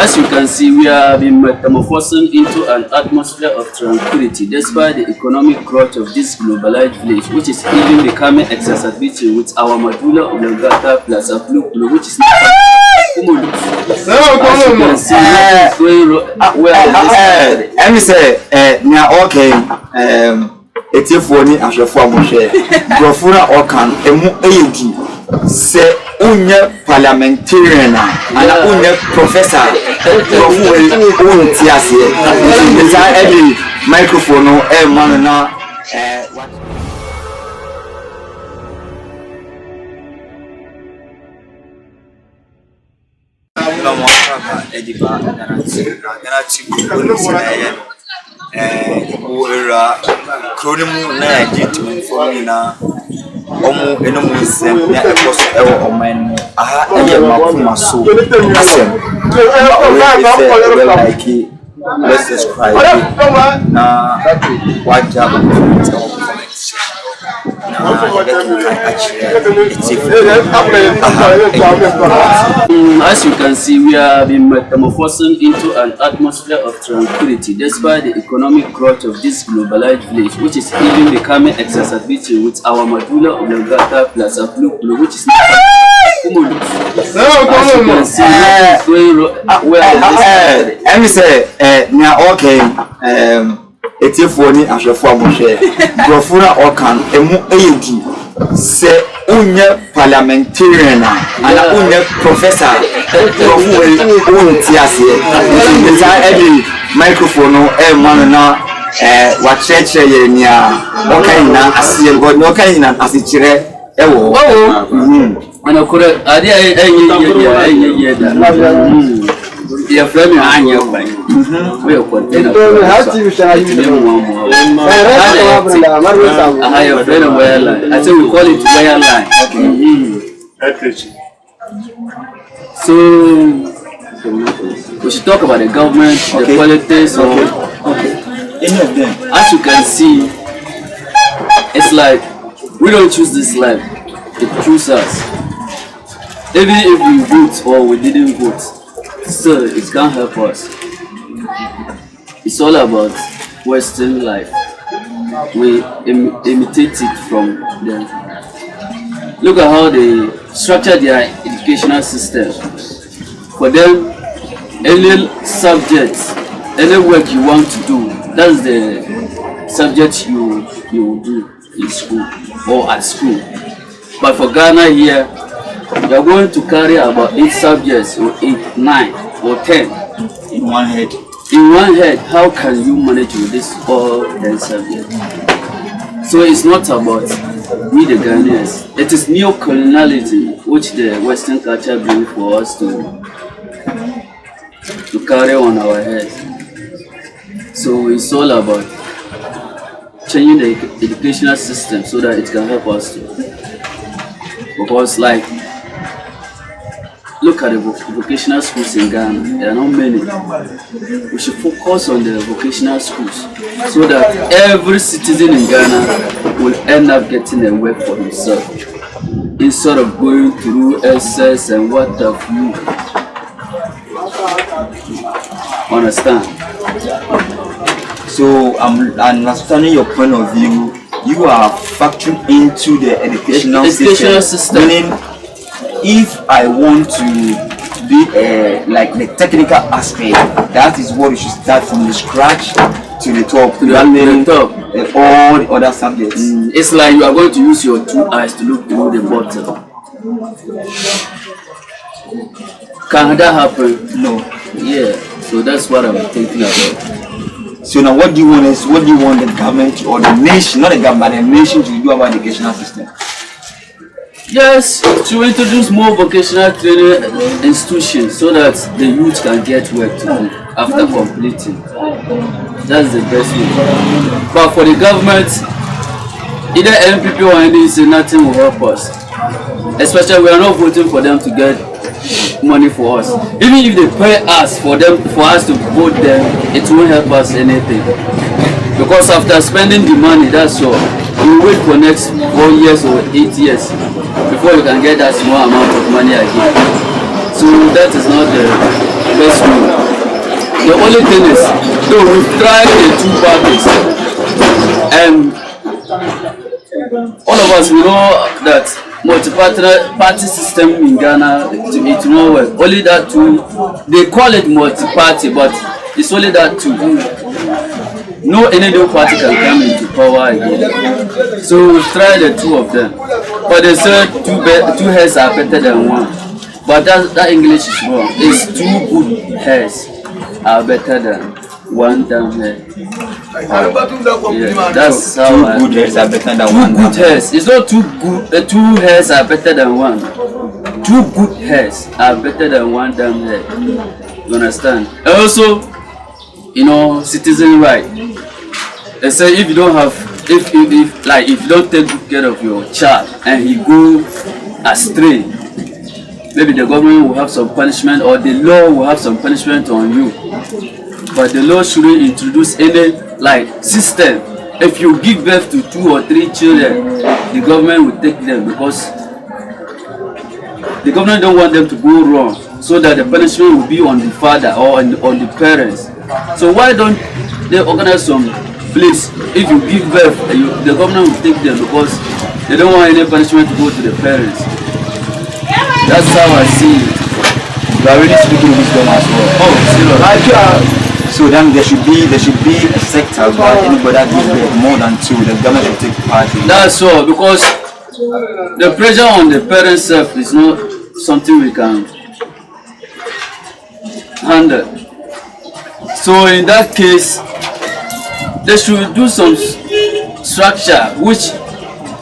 As you can see, we have been metamorphosing into an atmosphere of tranquility despite the economic growth of this globalized village, which is even becoming exacerbated with our medulla oblongata plus a blue, which is not cumulus. As you can see, it's going well. Let me say, now okay, it's a funny as a form of share. Profuna Okan, say unye parliamentarian and unye professor profu untiase nza every microphone no man na no mo aka ediba na o era kronimu na agent for me na omo enomu nsem na ekoso ewo oman aha eye makuma so asem like let's describe na wajab as you can see, we have been metamorphosing into an atmosphere of tranquility despite the economic growth of this globalized village, which is even becoming exacerbated with our medulla oblongata plus a blue, which is not cumulus. As you can see, it's going well. Let me say, now okay, it's a funny as a form of share. Profuna Okan, say unye parliamentarian and unye professor profu untiase nza every microphone no man na wa church ye nia okan na asiye god no kan na asichire ewo ana kore ade enye da ya frame anya kwa we ko tena I say we call it wireline. So we should talk about the government, the politics, any of them. As you can see, it's like we don't choose this life, it chooses us. Even if we vote or we didn't vote, still it can't help us. It's all about Western life. We imitate it from them. Look at how they structure their educational system. For them, any subject, any work you want to do, that's the subject you will do in school or at school. But for Ghana here, you are going to carry about 8 subjects or 8, 9 or 10 in one head. In one head, how can you manage with this all 10 subjects? So it's not about we the Ghanaians. It is neo-coloniality which the Western culture brings for us to carry on our heads. So it's all about changing the educational system so that it can help us too. Because like, look at the vocational schools in Ghana. There are not many. We should focus on the vocational schools so that every citizen in Ghana will end up getting a work for himself instead of going through SS and what have you. Understand? So I'm understanding your point of view. You are factoring into the educational system. Meaning, if I want to be like the technical aspect, that is what you should start from the scratch to the top. To the top. All the other subjects. It's like you are going to use your 2 eyes to look through the bottle. Can that happen? No. Yeah. So that's what I'm thinking about. So now what do you want the government or the nation, not the government, the nation to do about the educational system? Yes, to introduce more vocational training institutions so that the youth can get work to do after completing. That's the best way. But for the government, either MPP or NDC, nothing will help us. Especially we are not voting for them to get money for us. Even if they pay us for us to vote them, it won't help us anything. Because after spending the money, that's all. You wait for next 4 years or 8 years before you can get that small amount of money again. So that is not the best way. the only thing is, though we've tried the two parties, and all of us we know that multi-party system in Ghana it won't work. Only that two, they call it multi-party, but it's only that two. No any new party can come into power again. So we've tried the two of them, but they said two heads are better than one. But that English is wrong. It's two good heads are better than one damn head. Yeah, that's how two good heads are better than two one. Good heads. It's not too good. Two heads are better than one. Two good heads are better than one damn head. You understand? And also, you know, citizen right. They say if you don't have, if you don't take good care of your child and he go astray, maybe the government will have some punishment or the law will have some punishment on you. But the law shouldn't introduce any system. If you give birth to 2 or 3 children, the government will take them because the government don't want them to go wrong, so that the punishment will be on the father or on the parents. So why don't they organize some place? If you give birth, the government will take them because they don't want any punishment to go to the parents. That's how I see it. You are really speaking wisdom as well. Oh, serious. So then there should be a sector where anybody that gives birth more than 2, the government should take part in. That's all, because the pressure on the parents self is not something we can handle. So in that case, they should do some structure which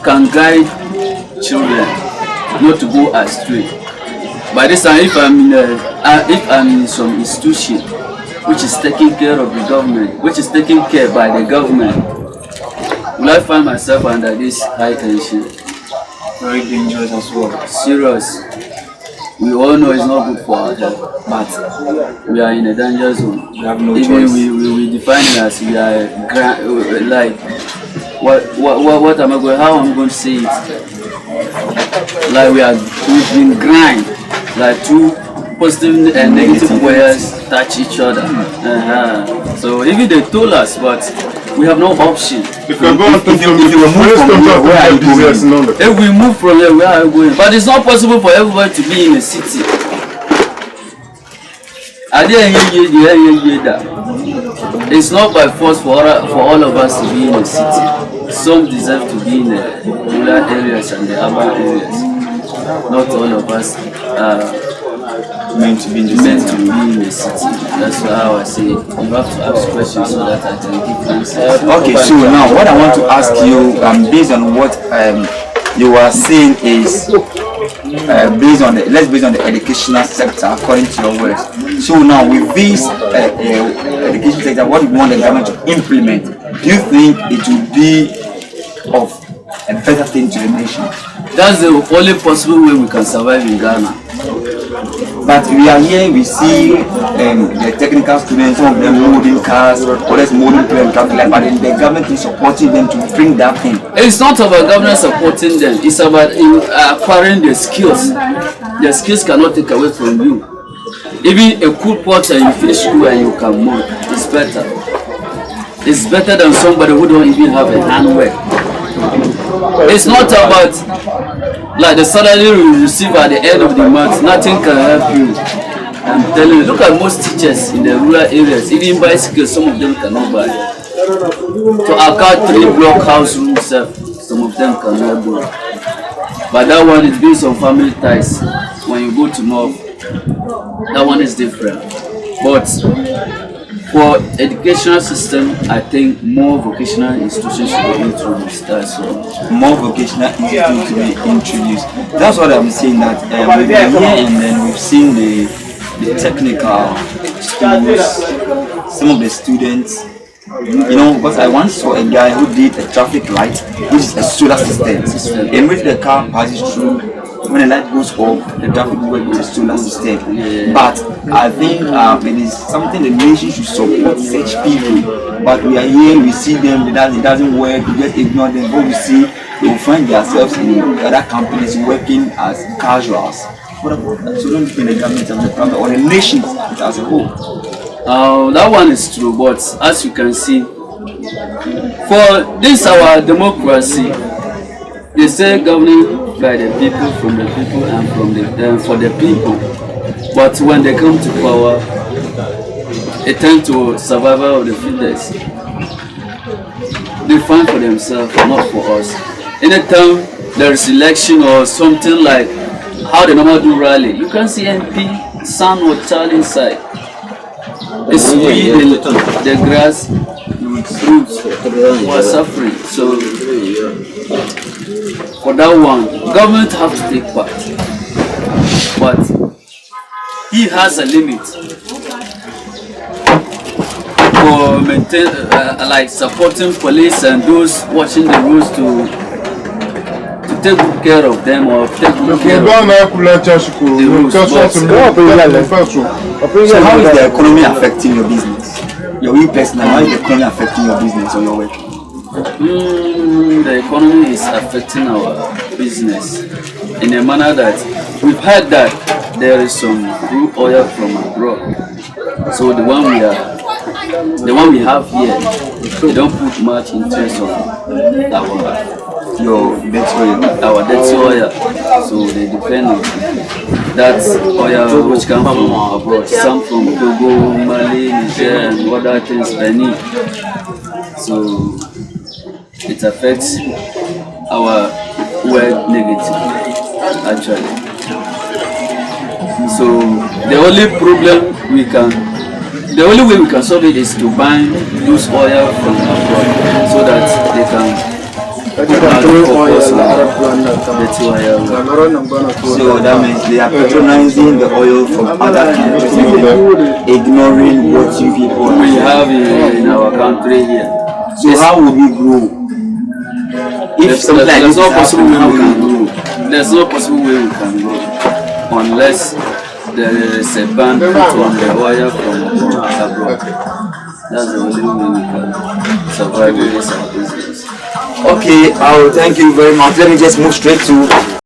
can guide children not to go astray. By this time, if I'm in some institution which is taking care of the government, which is taken care by the government, will I find myself under this high tension? Very dangerous as well. Serious. We all know it's not good for our health, but we are in a danger zone. We have no Even choice. we define it as we are what am I going? How am I going to say it? Like we've been grind, like two positive and negative players touch each other. So even they told us, but we have no option. If we move from here, where are you going? If we move from here, where are we going? But it's not possible for everybody to be in a city. It's not by force for all of us to be in a city. Some deserve to be in the rural areas and the urban areas. Not all of us are meant to be in the city. That's how I say it. You have to ask questions so that I can give answers. Okay, so now what I want to ask you, based on what you are saying, is based on the educational sector, according to your words. So now with this education sector, what you want the government to implement, do you think it will be of a better thing to the nation? That's the only possible way we can survive in Ghana. But we are here, we see the technical students, some of them molding cars, others molding traffic light, but then the government is supporting them to bring that thing. It's not about government supporting them, it's about acquiring the skills. The skills cannot take away from you. Even a cool pot and you finish school and you can mold, it's better. It's better than somebody who don't even have a handwork. It's not about like the salary you receive at the end of the month. Nothing can help you. I'm telling you, look at most teachers in the rural areas, even bicycles, some of them cannot buy. To account 3 block house rooms, some of them cannot go. But that one is based on family ties. When you go to North, that one is different. But for educational system, I think more vocational institutions should be introduced. That's all. More vocational institutions to be introduced. That's what I'm saying. That we've been here and then we've seen the technical schools, some of the students. You know, because I once saw a guy who did a traffic light, which is a solar system, in which the car passes through. When the light goes off, the traffic works with a solar system. Yeah. But I think it is something the nation should support such people. But we are here, we see them, it doesn't work, we just ignore them. But we see they will find themselves in other companies working as casuals. What about that? So don't think the government of the private or the nation as a whole. That one is true, but as you can see, for this our democracy, they say governing by the people, from the people, and for the people. But when they come to power, it tends to survival of the fittest. They find for themselves, not for us. Anytime there is election or something like how they normally do rally, you can see MP, son or child inside. It's we, the grass roots were suffering. So for that one, government have to take part, but he has a limit for maintain, like supporting police and those watching the roads to take good care of them or take good care of the roads. So how is the economy affecting your business? Your you personally, how is the economy affecting your business or your work? The economy is affecting our business in a manner that we've heard that there is some crude oil from abroad. So the one we have here, they don't put much interest on our dirty oil. So they depend on that oil which comes from abroad, some from Togo, Mali, Niger, and other things, Benin. So it affects our work negatively, actually. So the only way we can solve it is to buy those oil from abroad, so that they can focus on dirty oil. So that means they are patronizing the oil from other countries, ignoring what you people we have in our country here. So how will we grow? If something like this possible way we can grow. There's no possible way we can grow unless there is a ban put on the oil from abroad. That's the only way we can survive with this business. Okay, I will thank you very much. Let me just move straight to